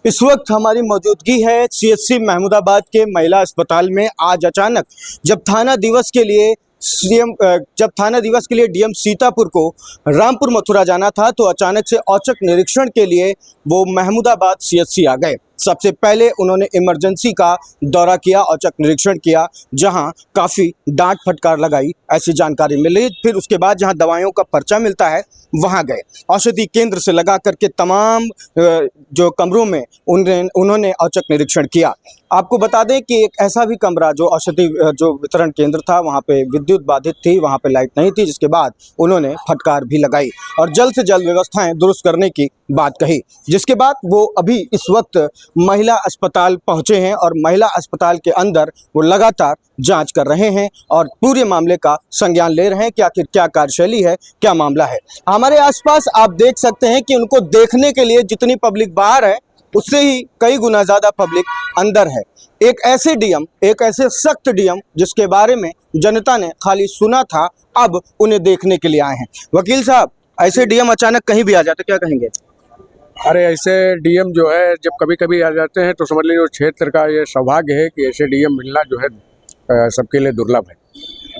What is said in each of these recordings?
इस वक्त हमारी मौजूदगी है सीएचसी महमूदाबाद के महिला अस्पताल में। आज अचानक जब थाना दिवस के लिए डीएम सीतापुर को रामपुर मथुरा जाना था तो अचानक से औचक निरीक्षण के लिए वो महमूदाबाद सीएचसी आ गए। सबसे पहले उन्होंने इमरजेंसी का दौरा किया, औचक निरीक्षण किया, जहां काफ़ी डांट फटकार लगाई ऐसी जानकारी मिली। फिर उसके बाद जहां दवाइयों का पर्चा मिलता है वहां गए। औषधि केंद्र से लगा करके तमाम जो कमरों में उन्होंने औचक निरीक्षण किया। आपको बता दें कि एक ऐसा भी कमरा जो औषधि जो वितरण केंद्र था वहाँ पे विद्युत बाधित थी, वहाँ पे लाइट नहीं थी, जिसके बाद उन्होंने फटकार भी लगाई और जल्द से जल्द व्यवस्थाएं दुरुस्त करने की बात कही। जिसके बाद वो अभी इस वक्त महिला अस्पताल पहुंचे हैं और महिला अस्पताल के अंदर वो लगातार जांच कर रहे हैं और पूरे मामले का संज्ञान ले रहे हैं कि आखिर क्या कार्यशैली है, क्या मामला है। हमारे आसपास आप देख सकते हैं कि उनको देखने के लिए जितनी पब्लिक बाहर है उससे ही कई गुना ज़्यादा पब्लिक अंदर है। एक ऐसे डीएम, एक ऐसे सख्त डीएम जिसके बारे में जनता ने खाली सुना था, अब उन्हें देखने के लिए आए हैं। वकील साहब, ऐसे डीएम अचानक कहीं भी आ जाते क्या कहेंगे? अरे ऐसे डीएम जो है जब कभी कभी आ जाते हैं तो समझ लीजिए क्षेत्र का ये सौभाग्य है कि ऐसे डीएम मिलना जो है सबके लिए दुर्लभ है।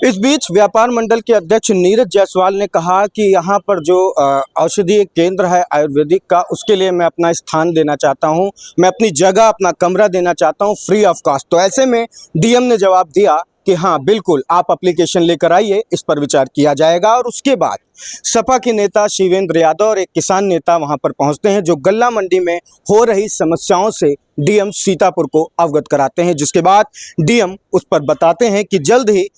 इस बीच व्यापार मंडल के अध्यक्ष नीरज जायसवाल ने कहा कि यहाँ पर जो औषधीय केंद्र है आयुर्वेदिक का, उसके लिए मैं अपना स्थान देना चाहता हूँ, मैं अपनी जगह, अपना कमरा देना चाहता हूँ फ्री ऑफ कॉस्ट। तो ऐसे में डीएम ने जवाब दिया कि हाँ बिल्कुल, आप एप्लीकेशन लेकर आइए, इस पर विचार किया जाएगा। और उसके बाद सपा के नेता शिवेंद्र यादव और एक किसान नेता वहां पर पहुंचते हैं जो गल्ला मंडी में हो रही समस्याओं से डीएम सीतापुर को अवगत कराते हैं। जिसके बाद डीएम उस पर बताते हैं कि जल्द ही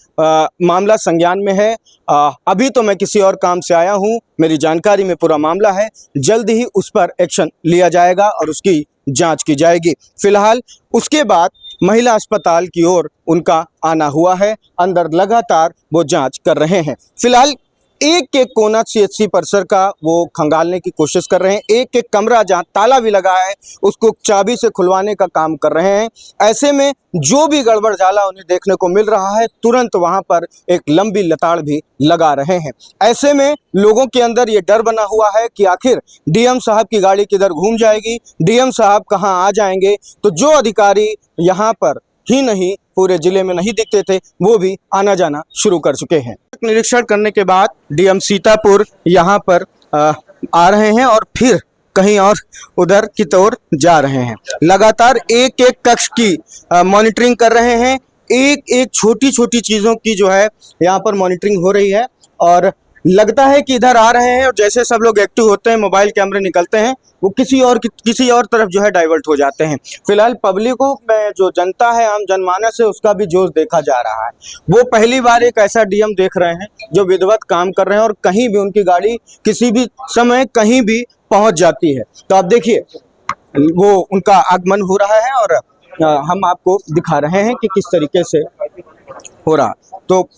मामला संज्ञान में है, अभी तो मैं किसी और काम से आया हूं, मेरी जानकारी में पूरा मामला है, जल्द ही उस पर एक्शन लिया जाएगा और उसकी जांच की जाएगी। फिलहाल उसके बाद महिला अस्पताल की ओर उनका आना हुआ है, अंदर लगातार वो जांच कर रहे हैं। फिलहाल एक एक कोना सीएचसी परिसर का वो खंगालने की कोशिश कर रहे हैं। एक एक कमरा जहां ताला भी लगा है उसको चाबी से खुलवाने का काम कर रहे हैं। ऐसे में जो भी गड़बड़ झाला उन्हें देखने को मिल रहा है, तुरंत वहां पर एक लंबी लताड़ भी लगा रहे हैं। ऐसे में लोगों के अंदर ये डर बना हुआ है कि आखिर डीएम साहब की गाड़ी किधर घूम जाएगी, डीएम साहब कहां आ जाएंगे। तो जो अधिकारी यहाँ पर ही नहीं पूरे जिले में नहीं दिखते थे वो भी आना जाना शुरू कर चुके हैं। निरीक्षण करने के बाद डीएम सीतापुर यहाँ पर आ रहे हैं और फिर कहीं और उधर की ओर जा रहे हैं। लगातार एक एक कक्ष की मॉनिटरिंग कर रहे हैं, एक एक छोटी छोटी चीज़ों की जो है यहाँ पर मॉनिटरिंग हो रही है। और लगता है कि इधर आ रहे हैं और जैसे सब लोग एक्टिव होते हैं, मोबाइल कैमरे निकलते हैं, वो किसी और तरफ जो है डाइवर्ट हो जाते हैं। फिलहाल पब्लिकों में जो जनता है, आम जनमानस है, उसका भी जोश देखा जा रहा है। वो पहली बार एक ऐसा डीएम देख रहे हैं जो विधिवत काम कर रहे हैं और कहीं भी उनकी गाड़ी किसी भी समय कहीं भी पहुंच जाती है। तो आप देखिए वो उनका आगमन हो रहा है और हम आपको दिखा रहे हैं कि किस तरीके से हो रहा। तो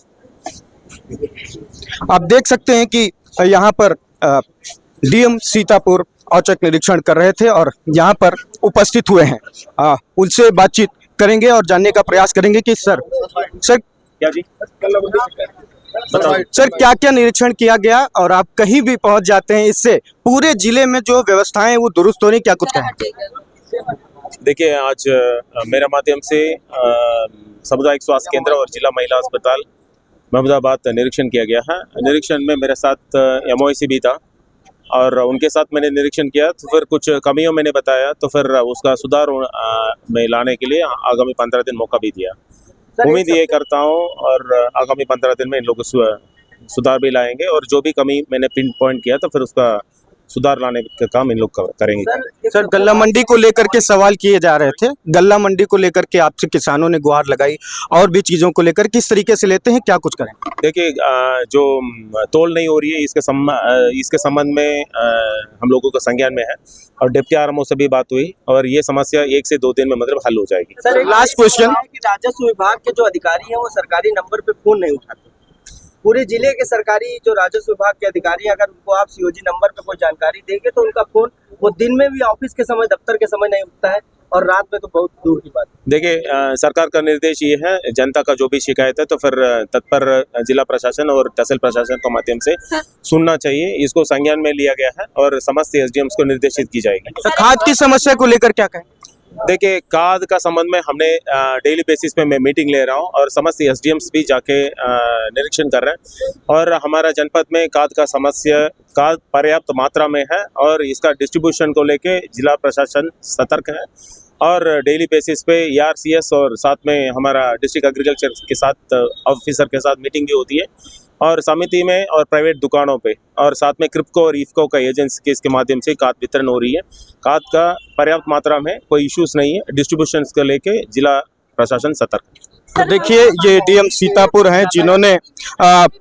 आप देख सकते हैं कि यहाँ पर डीएम सीतापुर औचक निरीक्षण कर रहे थे और यहाँ पर उपस्थित हुए हैं। उनसे बातचीत करेंगे और जानने का प्रयास करेंगे कि सर क्या जी सर क्या क्या निरीक्षण किया गया और आप कहीं भी पहुंच जाते हैं, इससे पूरे जिले में जो व्यवस्थाएं वो दुरुस्त हो रही, क्या कुछ कहें? देखिए, आज मेरा माध्यम से सामुदायिक स्वास्थ्य केंद्र और जिला महिला अस्पताल महमूदाबाद निरीक्षण किया गया है। निरीक्षण में मेरे साथ एमओसी भी था और उनके साथ मैंने निरीक्षण किया, तो फिर कुछ कमियों मैंने बताया, तो फिर उसका सुधार में लाने के लिए आगामी 15 दिन मौका भी दिया। उम्मीद ये करता हूँ और आगामी 15 दिन में इन लोगों को सुधार भी लाएंगे और जो भी कमी मैंने पिन पॉइंट किया तो फिर उसका सुधार लाने का काम इन लोग करेंगे। सर गल्ला मंडी को लेकर के सवाल किए जा रहे थे, गल्ला मंडी को लेकर के आपसे किसानों ने गुहार लगाई और भी चीज़ों को लेकर किस तरीके से लेते हैं, क्या कुछ करें? देखिए, जो तोल नहीं हो रही है इसके संबंध में हम लोगों का संज्ञान में है और डिप्टी आरएमओ से भी बात हुई और ये समस्या 1 से 2 दिन में मतलब हल हो जाएगी। सर एक लास्ट क्वेश्चन, राजस्व विभाग के जो अधिकारी हैं वो सरकारी नंबर पे फोन नहीं उठाते। पूरे जिले के सरकारी जो राजस्व विभाग के अधिकारी, अगर उनको आप सीओजी नंबर पे कोई जानकारी देंगे तो उनका फोन वो दिन में भी ऑफिस के समय, दफ्तर के समय नहीं उठता है। और रात में तो बहुत दूर की बात है। देखिए, सरकार का निर्देश ये है, जनता का जो भी शिकायत है तो फिर तत्पर जिला प्रशासन और तहसील प्रशासन के माध्यम से सुनना चाहिए। इसको संज्ञान में लिया गया है और समस्त एसडीएम्स को निर्देशित की जाएगी। तो खाद की समस्या को लेकर क्या कहें? देखिए, खाद का संबंध में हमने डेली बेसिस पे मैं मीटिंग ले रहा हूँ और समस्त एसडीएम्स भी जाके निरीक्षण कर रहे हैं और हमारा जनपद में खाद पर्याप्त मात्रा में है और इसका डिस्ट्रीब्यूशन को लेके जिला प्रशासन सतर्क है और डेली बेसिस पे ERCS और साथ में हमारा डिस्ट्रिक्ट एग्रीकल्चर के साथ ऑफिसर के साथ मीटिंग भी होती है और समिति में और प्राइवेट दुकानों पे और साथ में क्रिप्को और इफ्को का एजेंसी के इसके माध्यम से खाद वितरण हो रही है। खाद का पर्याप्त मात्रा में कोई इश्यूज नहीं है। डिस्ट्रीब्यूशन को लेके जिला प्रशासन सतर्क है। तो देखिए, ये डीएम सीतापुर हैं जिन्होंने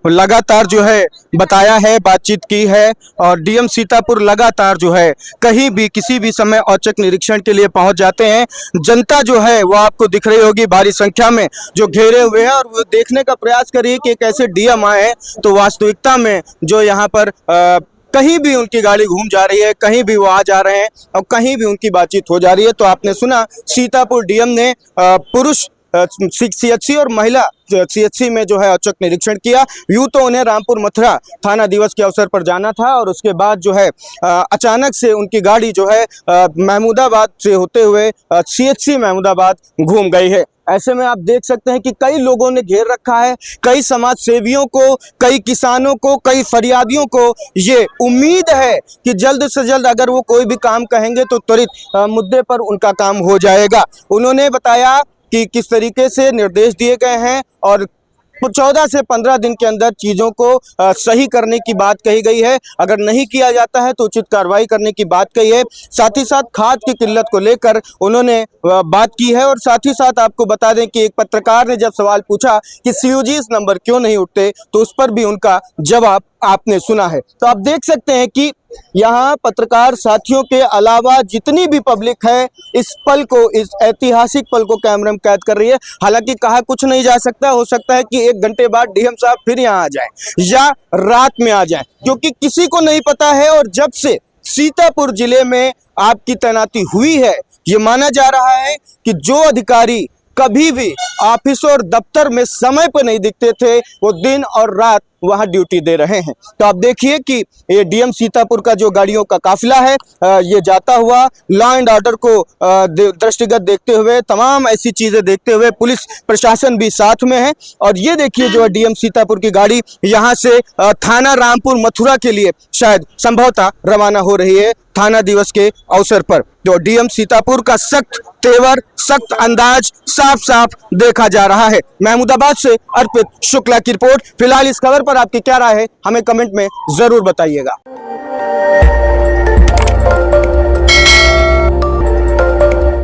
लगातार जो है बताया है, बातचीत की है और डीएम सीतापुर लगातार जो है कहीं भी किसी भी समय औचक निरीक्षण के लिए पहुंच जाते हैं। जनता जो है वो आपको दिख रही होगी भारी संख्या में जो घेरे हुए हैं और वो देखने का प्रयास करिए कि एक ऐसे डीएम आए हैं तो वास्तविकता में जो यहाँ पर कहीं भी उनकी गाड़ी घूम जा रही है, कहीं भी वो आ जा रहे हैं और कहीं भी उनकी बातचीत हो जा रही है। तो आपने सुना, सीतापुर डीएम ने पुरुष CHC और महिला CHC में जो है औचक निरीक्षण किया। यूं तो उन्हें रामपुर मथुरा थाना दिवस के अवसर पर जाना था और उसके बाद जो है अचानक से उनकी गाड़ी जो है महमूदाबाद से होते हुए CHC महमूदाबाद घूम गई है। ऐसे में आप देख सकते हैं कि कई लोगों ने घेर रखा है, कई समाज सेवियों को, कई किसानों को, कई फरियादियों को ये उम्मीद है कि जल्द से जल्द अगर वो कोई भी काम कहेंगे तो त्वरित मुद्दे पर उनका काम हो जाएगा। उन्होंने बताया कि किस तरीके से निर्देश दिए गए हैं और 14 से 15 दिन के अंदर चीज़ों को सही करने की बात कही गई है। अगर नहीं किया जाता है तो उचित कार्रवाई करने की बात कही है। साथ ही साथ खाद की किल्लत को लेकर उन्होंने बात की है और साथ ही साथ आपको बता दें कि एक पत्रकार ने जब सवाल पूछा कि COGS नंबर क्यों नहीं उठते तो उस पर भी उनका जवाब आपने सुना है। तो आप देख सकते हैं कि यहाँ पत्रकार साथियों के अलावा जितनी भी पब्लिक है इस पल को, इस ऐतिहासिक पल को कैमरे में कैद कर रही है। हालांकि कहा कुछ नहीं जा सकता, हो सकता है कि 1 घंटे बाद डीएम साहब फिर यहाँ आ जाए या रात में आ जाए, क्योंकि किसी को नहीं पता है। और जब से सीतापुर जिले में आपकी तैनाती हुई है, ये माना जा रहा है कि जो अधिकारी कभी भी ऑफिस और दफ्तर में समय पर नहीं दिखते थे वो दिन और रात वहां ड्यूटी दे रहे हैं। तो आप देखिए कि ये डीएम सीतापुर का जो गाड़ियों का काफिला है ये जाता हुआ लॉ एंड ऑर्डर को दृष्टिगत देखते हुए, तमाम ऐसी चीजें देखते हुए पुलिस प्रशासन भी साथ में है। और ये देखिए जो है डीएम सीतापुर की गाड़ी यहाँ से थाना रामपुर मथुरा के लिए शायद संभवतः रवाना हो रही है थाना दिवस के अवसर पर। जो डीएम सीतापुर का सख्त तेवर, सख्त अंदाज साफ साफ देखा जा रहा है। महमूदाबाद से अर्पित शुक्ला की रिपोर्ट। फिलहाल इस खबर पर आपकी क्या राय है हमें कमेंट में जरूर बताइएगा।